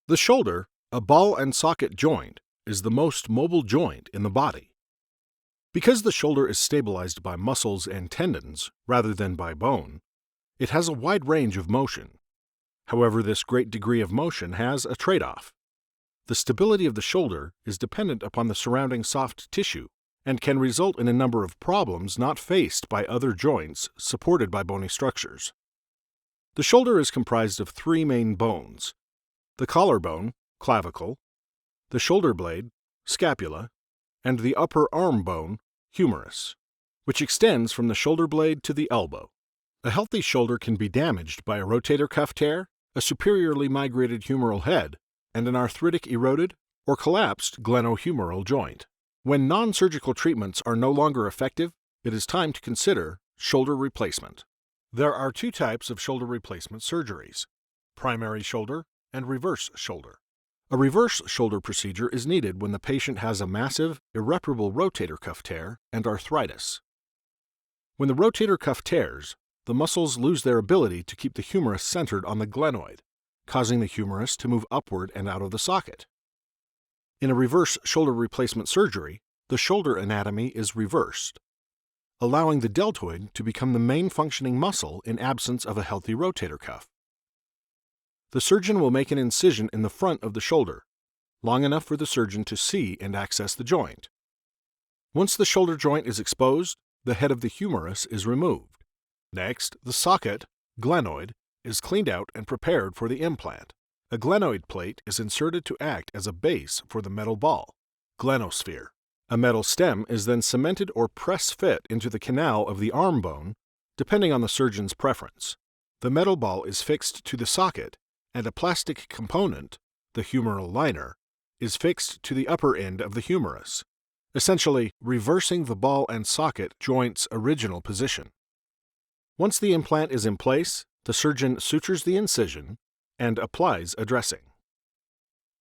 The shoulder, a ball and socket joint, is the most mobile joint in the body. Because the shoulder is stabilized by muscles and tendons rather than by bone, it has a wide range of motion. However, this great degree of motion has a trade-off. The stability of the shoulder is dependent upon the surrounding soft tissue and can result in a number of problems not faced by other joints supported by bony structures. The shoulder is comprised of three main bones: the collarbone, clavicle, the shoulder blade, scapula, and the upper arm bone, humerus, which extends from the shoulder blade to the elbow. A healthy shoulder can be damaged by a rotator cuff tear, a superiorly migrated humeral head, and an arthritic eroded or collapsed glenohumeral joint. When non-surgical treatments are no longer effective, it is time to consider shoulder replacement. There are two types of shoulder replacement surgeries: primary shoulder and reverse shoulder. A reverse shoulder procedure is needed when the patient has a massive, irreparable rotator cuff tear and arthritis. When the rotator cuff tears, the muscles lose their ability to keep the humerus centered on the glenoid, causing the humerus to move upward and out of the socket. In a reverse shoulder replacement surgery, the shoulder anatomy is reversed, allowing the deltoid to become the main functioning muscle in absence of a healthy rotator cuff. The surgeon will make an incision in the front of the shoulder, long enough for the surgeon to see and access the joint. Once the shoulder joint is exposed, the head of the humerus is removed. Next, the socket, glenoid, is cleaned out and prepared for the implant. A glenoid plate is inserted to act as a base for the metal ball, glenosphere. A metal stem is then cemented or press-fit into the canal of the arm bone, depending on the surgeon's preference. The metal ball is fixed to the socket, and a plastic component, the humeral liner, is fixed to the upper end of the humerus, essentially reversing the ball and socket joint's original position. Once the implant is in place, the surgeon sutures the incision and applies a dressing.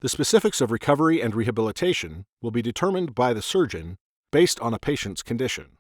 The specifics of recovery and rehabilitation will be determined by the surgeon based on a patient's condition.